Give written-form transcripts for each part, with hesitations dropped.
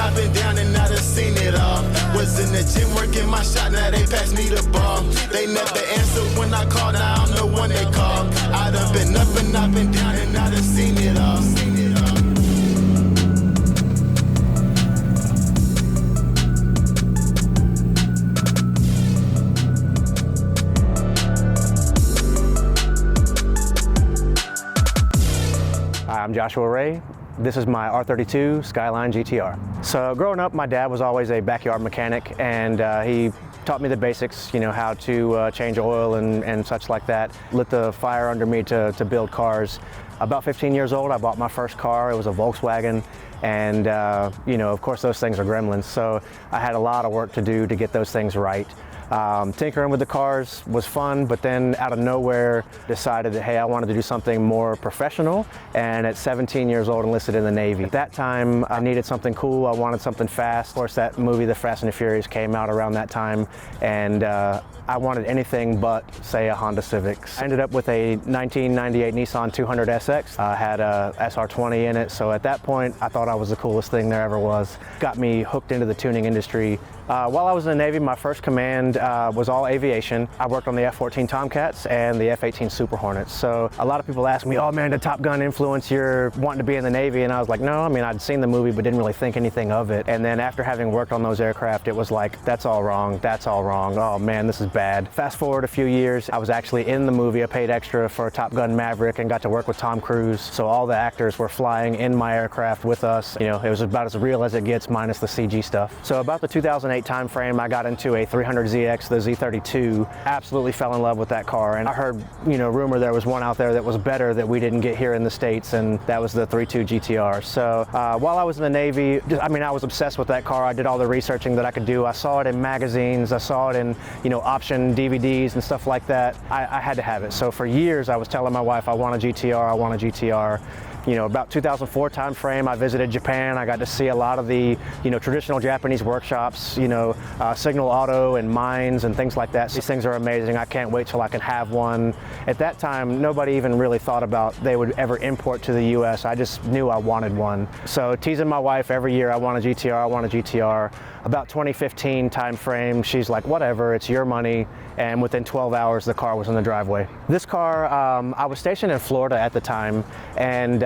I've been down and I done seen it all. Was in the gym working my shot, now they pass me the ball. They never answer when I call, now I don't know when they call. I done been up and I've been down and I done seen it all. I'm Joshua Ray. This is my R32 Skyline GT-R. So growing up, my dad was always a backyard mechanic, and he taught me the basics, you know, how to change oil and such like that. Lit the fire under me to build cars. About 15 years old, I bought my first car. It was a Volkswagen, and you know, of course, those things are gremlins. So I had a lot of work to do to get those things right. Tinkering with the cars was fun, but then out of nowhere decided that, hey, I wanted to do something more professional, and at 17 years old enlisted in the Navy. At that time, I needed something cool, I wanted something fast. Of course, that movie, The Fast and the Furious, came out around that time, and I wanted anything but, say, a Honda Civic. I ended up with a 1998 Nissan 200 SX. I had a SR20 in it, so at that point, I thought I was the coolest thing there ever was. Got me hooked into the tuning industry. While I was in the Navy, my first command was all aviation. I worked on the F-14 Tomcats and the F-18 Super Hornets. So a lot of people ask me, oh man, did Top Gun influence your wanting to be in the Navy? And I was like, no, I mean, I'd seen the movie, but didn't really think anything of it. And then after having worked on those aircraft, it was like, that's all wrong, that's all wrong. Oh man, this is bad. Fast forward a few years, I was actually in the movie. I paid extra for Top Gun Maverick and got to work with Tom Cruise. So all the actors were flying in my aircraft with us. You know, it was about as real as it gets, minus the CG stuff. So about the 2008 time frame, I got into a 300ZX, the Z32. Absolutely fell in love with that car, and I heard, you know, rumor there was one out there that was better that we didn't get here in the States, and that was the 32 GT-R. So while I was in the Navy, I mean, I was obsessed with that car. I did all the researching that I could do. I saw it in magazines, I saw it in, you know, option DVDs and stuff like that. I had to have it. So for years I was telling my wife, I want a GT-R, I want a GT-R. You know, about 2004 time frame, I visited Japan. I got to see a lot of the, you know, traditional Japanese workshops, you know, Signal Auto and mines and things like that. These things are amazing. I can't wait till I can have one. At that time, nobody even really thought about they would ever import to the US. I just knew I wanted one. So teasing my wife every year, I want a GT-R, I want a GT-R. About 2015 time frame, she's like, whatever, it's your money. And within 12 hours, the car was in the driveway. This car, I was stationed in Florida at the time, and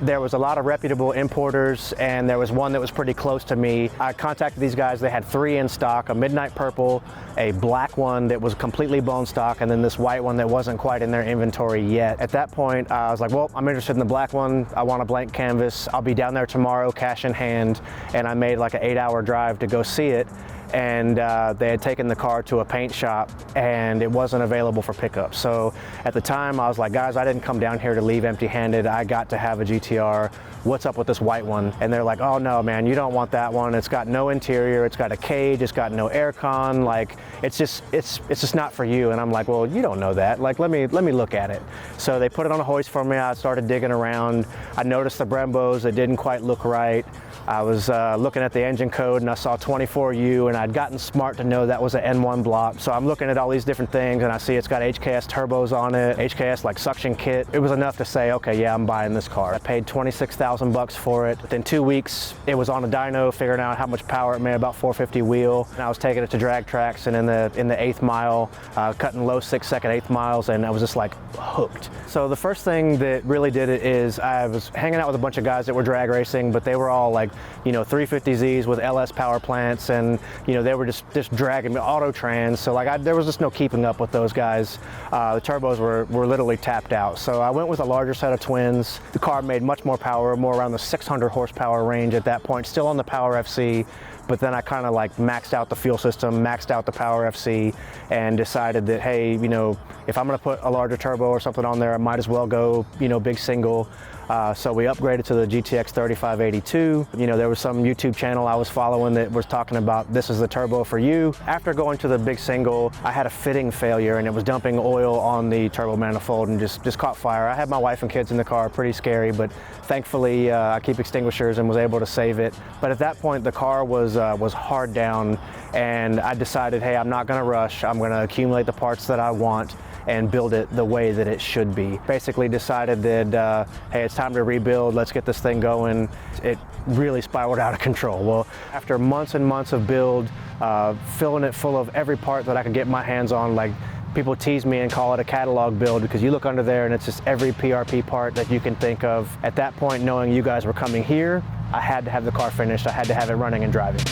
there was a lot of reputable importers, and there was one that was pretty close to me. I contacted these guys. They had 3 in stock, a midnight purple, a black one that was completely bone stock, and then this white one that wasn't quite in their inventory yet. At that point, I was like, well, I'm interested in the black one. I want a blank canvas. I'll be down there tomorrow, cash in hand. And I made like an 8-hour drive to go see it. And they had taken the car to a paint shop, and it wasn't available for pickup. So at the time, I was like, guys, I didn't come down here to leave empty-handed. I got to have a GT-R. What's up with this white one? And they're like, oh no, man, you don't want that one. It's got no interior. It's got a cage. It's got no aircon. Like, it's just not for you. And I'm like, well, you don't know that. Like, let me look at it. So they put it on a hoist for me. I started digging around. I noticed the Brembos that didn't quite look right. I was looking at the engine code, and I saw 24U, and I'd gotten smart to know that was an N1 block. So I'm looking at all these different things, and I see it's got HKS turbos on it, HKS like suction kit. It was enough to say, okay, yeah, I'm buying this car. I paid $26,000 for it. Within 2 weeks, it was on a dyno, figuring out how much power it made, about 450 wheel. And I was taking it to drag tracks, and in the 8th mile, cutting low 6-second 8th miles, and I was just like hooked. So the first thing that really did it is I was hanging out with a bunch of guys that were drag racing, but they were all like, you know, 350Zs with LS power plants, and you know, they were just dragging me, auto trans. So like there was just no keeping up with those guys. The turbos were literally tapped out. So I went with a larger set of twins. The car made much more power, more around the 600 horsepower range at that point, still on the Power FC. But then I kind of like maxed out the fuel system, maxed out the Power FC, and decided that, hey, you know, if I'm gonna put a larger turbo or something on there, I might as well go, you know, big single. So we upgraded to the GTX 3582. You know, there was some YouTube channel I was following that was talking about, this is the turbo for you. After going to the big single, I had a fitting failure, and it was dumping oil on the turbo manifold and just caught fire. I had my wife and kids in the car, pretty scary, but thankfully I keep extinguishers and was able to save it. But at that point, the car was hard down, and I decided, hey, I'm not gonna rush. I'm gonna accumulate the parts that I want and build it the way that it should be. Basically decided that, hey, it's time to rebuild, let's get this thing going. It really spiraled out of control. Well, after months and months of build, filling it full of every part that I could get my hands on, like people tease me and call it a catalog build because you look under there and it's just every PRP part that you can think of. At that point, knowing you guys were coming here, I had to have the car finished. I had to have it running and driving.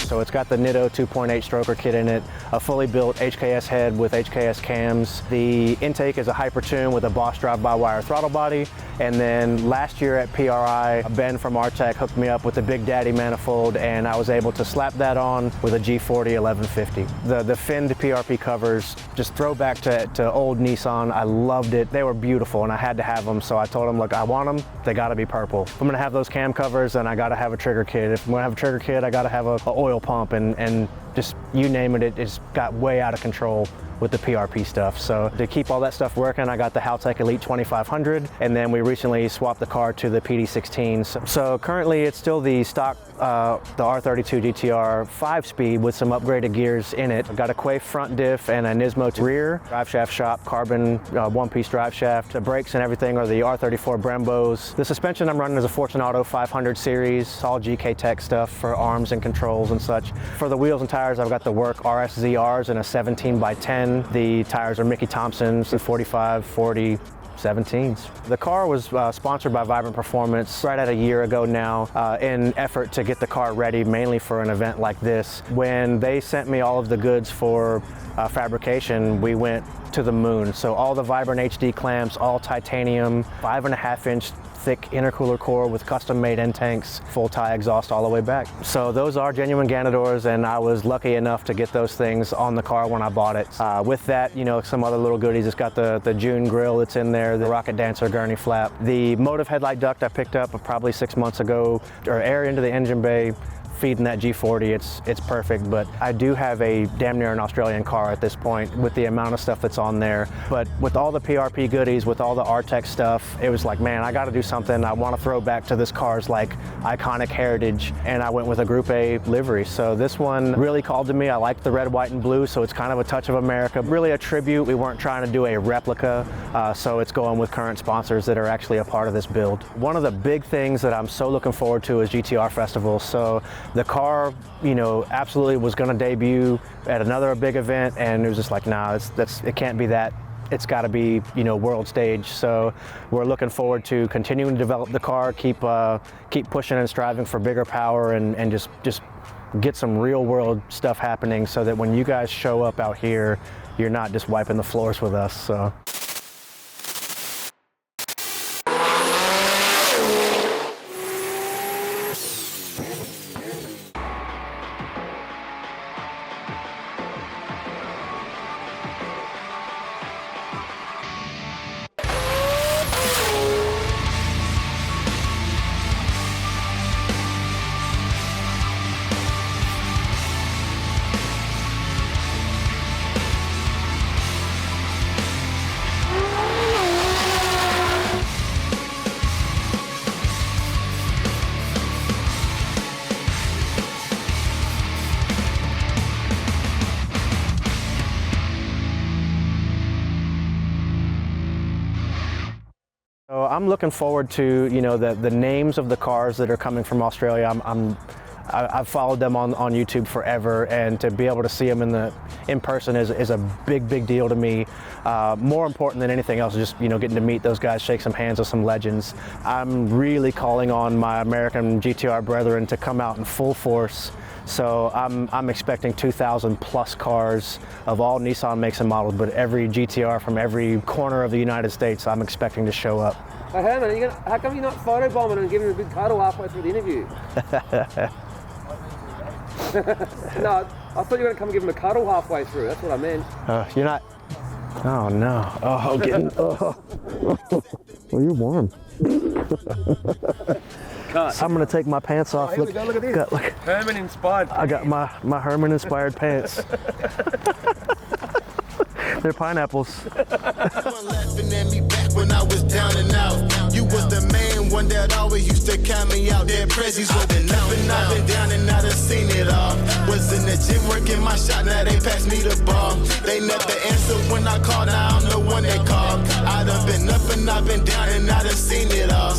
So it's got the Nitto 2.8 stroker kit in it, a fully built HKS head with HKS cams. The intake is a Hypertune with a Bosch drive-by-wire throttle body. And then last year at PRI, Ben from R-Tech hooked me up with the Big Daddy manifold, and I was able to slap that on with a G40 1150. The finned PRP covers, just throwback to old Nissan. I loved it. They were beautiful, and I had to have them. So I told them, look, I want them. They got to be purple. If I'm going to have those cam covers, then I got to have a trigger kit. If I'm going to have a trigger kit, I got to have a oil pump, and just you name it, it just got way out of control with the PRP stuff. So to keep all that stuff working, I got the Haltech Elite 2500, and then we recently swapped the car to the PD16s. So currently it's still the stock, the R32 GT-R 5-speed with some upgraded gears in it. I've got a Quaife front diff and a Nismo rear, drive shaft shop, carbon one-piece drive shaft. The brakes and everything are the R34 Brembos. The suspension I'm running is a Fortunato 500 series, all GK Tech stuff for arms and controls and such. For the wheels and tires, I've got the Work RSZRs in a 17x10. The tires are Mickey Thompson's, the 45, 40, 17s. The car was sponsored by Vibrant Performance right at a year ago now in effort to get the car ready mainly for an event like this. When they sent me all of the goods for fabrication, we went to the moon. So all the Vibrant HD clamps, all titanium, 5.5-inch thick intercooler core with custom made end tanks, full tie exhaust all the way back. So those are genuine Ganadors, and I was lucky enough to get those things on the car when I bought it. With that, you know, some other little goodies. It's got the June grill that's in there, the Rocket Dancer gurney flap. The Motive headlight duct I picked up probably 6 months ago, or air into the engine bay, feeding that G40, it's perfect. But I do have a damn near an Australian car at this point with the amount of stuff that's on there. But with all the PRP goodies, with all the R-Tech stuff, it was like, man, I got to do something. I want to throw back to this car's like iconic heritage, and I went with a Group A livery. So this one really called to me. I like the red, white, and blue, so it's kind of a touch of America. Really a tribute. We weren't trying to do a replica, so it's going with current sponsors that are actually a part of this build. One of the big things that I'm so looking forward to is GT-R Festival. So the car, you know, absolutely was going to debut at another big event, and it was just like, nah, it can't be that. It's got to be, you know, world stage. So we're looking forward to continuing to develop the car, keep pushing and striving for bigger power, and just get some real world stuff happening, so that when you guys show up out here, you're not just wiping the floors with us. So. So I'm looking forward to, you know, the names of the cars that are coming from Australia. I've followed them on YouTube forever, and to be able to see them in person is a big deal to me. More important than anything else is just, you know, getting to meet those guys, shake some hands with some legends. I'm really calling on my American GT-R brethren to come out in full force So I'm expecting 2,000 plus cars of all Nissan makes and models, but every GT-R from every corner of the United States I'm expecting to show up. Hey Herman, how come you're not photobombing and giving him a big cuddle halfway through the interview? No, I thought you were going to come and give him a cuddle halfway through. That's what I meant. You're not. Oh no. Oh, getting. Oh, you're warm. Cut. I'm gonna take my pants off. Here we go, look at this. Look. Herman inspired. I got my Herman inspired pants. They're pineapples. Laughing at me back when I was down and out. You was the main one that always used to count me out. Their prezzies were been up and I've been down and I done seen it all. Was in the gym working my shot, now they pass me the ball. They never answer when I call, now I don't know when they call. I done been up and I've been down and I done seen it all.